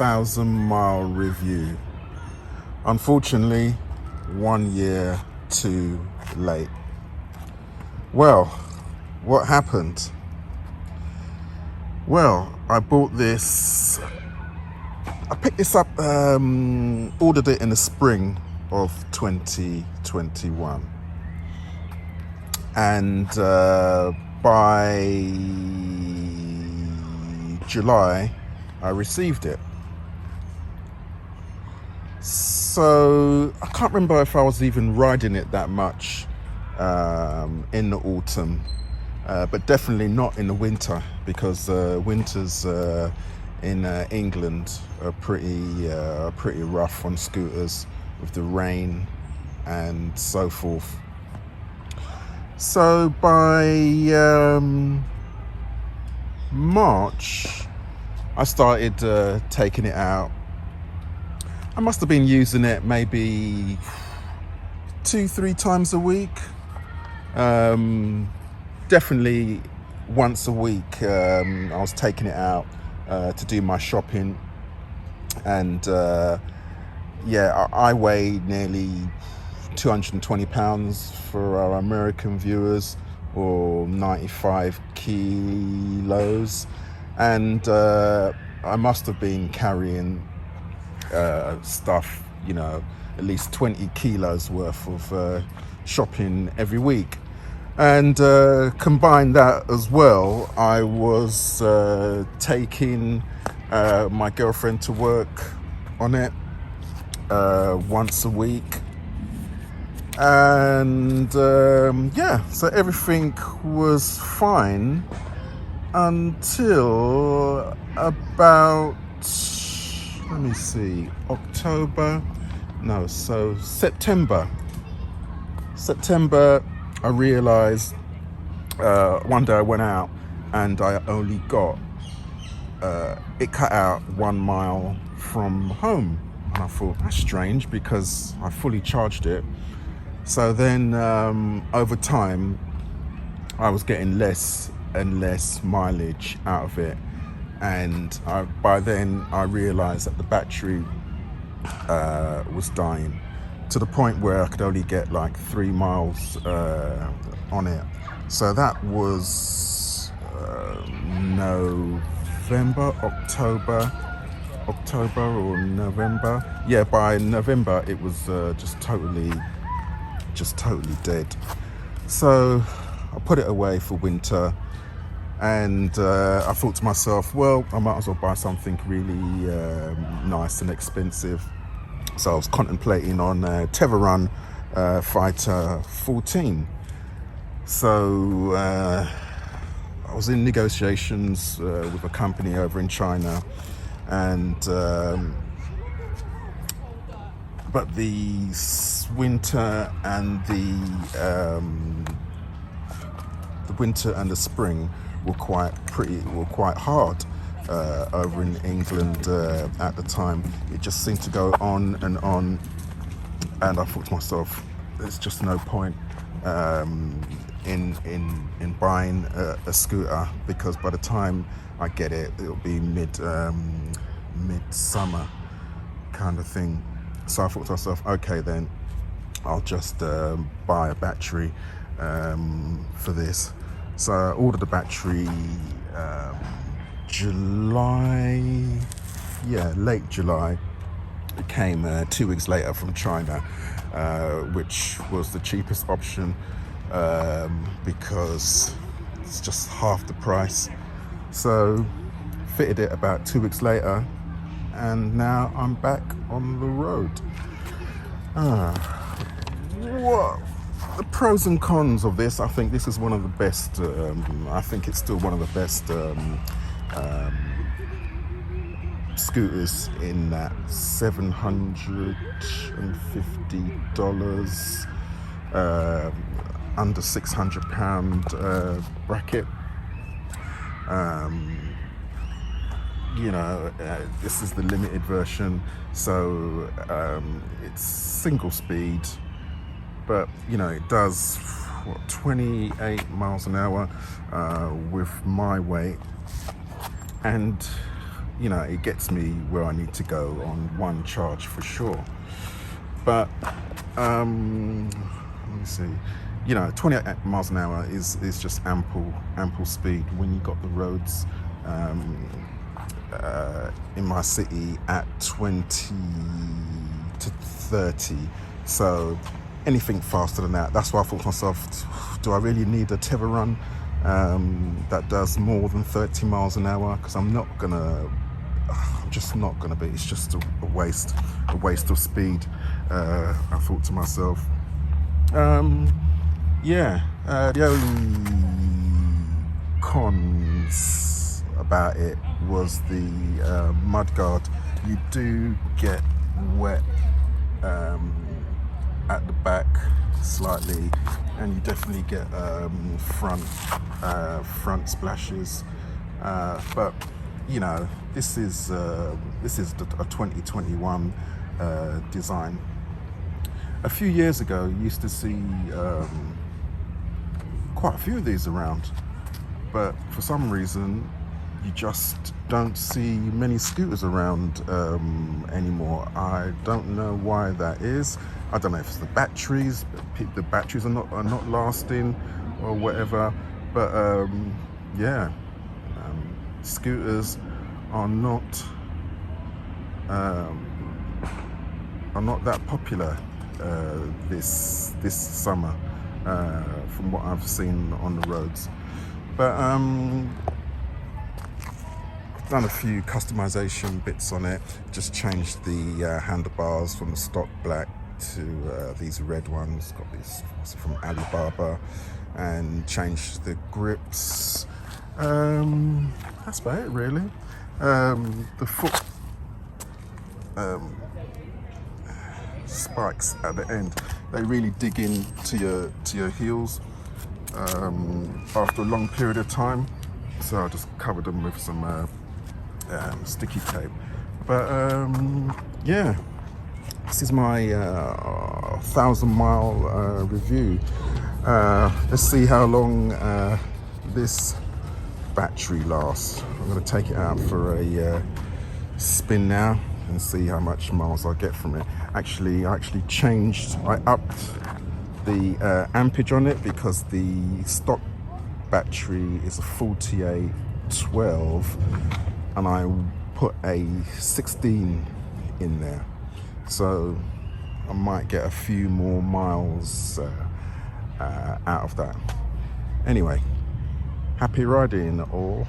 1,000-mile review. Unfortunately, 1 year too late. Well, what happened? Well, I bought this. I picked this up, ordered it in the spring of 2021. And by July, I received it. So I can't remember if I was even riding it that much in the autumn, but definitely not in the winter, because winters in England are pretty rough on scooters with the rain and so forth. So by March, I started taking it out. I must have been using it maybe 2-3 times a week. Definitely once a week, I was taking it out to do my shopping. And I weigh nearly 220 pounds for our American viewers, or 95 kilos. And I must have been carrying stuff, at least 20 kilos worth of shopping every week. And combine that as well, I was taking my girlfriend to work on it once a week. And so everything was fine until about, let me see, September, I realized one day I went out and I only got, it cut out 1 mile from home. And I thought, that's strange, because I fully charged it. So then over time, I was getting less and less mileage out of it. And by then I realized that the battery was dying, to the point where I could only get like 3 miles on it. So that was October or November. Yeah, by November it was just totally dead. So I put it away for winter, and I thought to myself, well, I might as well buy something really nice and expensive. So I was contemplating on Teveran Fighter 14. So I was in negotiations with a company over in China, and but the winter and the spring were quite hard over in England at the time. It just seemed to go on, and I thought to myself, there's just no point in buying a scooter, because by the time I get it, it'll be mid-summer kind of thing. So I thought to myself, okay, then I'll just buy a battery for this. So I ordered a battery late July. It came 2 weeks later from China, which was the cheapest option, because it's just half the price. So fitted it about 2 weeks later, and now I'm back on the road. What the pros and cons of this? I think this is one of the best. I think it's still one of the best scooters in that $750, under £600 bracket. This is the limited version, so it's single speed, but it does 28 miles an hour with my weight. And you know, it gets me where I need to go on one charge for sure. But let me see, you know, 28 miles an hour is just ample speed when you got the roads in my city at 20 to 30. So anything faster than that, that's why I thought to myself, do I really need a tether run that does more than 30 miles an hour? Because I'm just not gonna be. It's just a waste of speed. I thought to myself. The only cons about it was the mudguard. You do get wet at the back slightly, and you definitely get front splashes. But you know, this is a 2021 design. A few years ago, you used to see quite a few of these around, but for some reason you just don't see many scooters around anymore. I don't know why that is. I don't know if it's the batteries are not lasting or whatever, but scooters are not that popular this summer, from what I've seen on the roads. But done a few customization bits on it. Just changed the handlebars from the stock black to these red ones. Got these from Alibaba, and changed the grips. That's about it really. The foot spikes at the end, they really dig into your heels after a long period of time. So I just covered them with some sticky tape. But yeah, this is my 1,000-mile review. Let's see how long this battery lasts. I'm going to take it out for a spin now and see how much miles I get from it. I actually upped the ampage on it, because the stock battery is a 4812 and I put a 16 in there, so I might get a few more miles out of that. Anyway, happy riding all.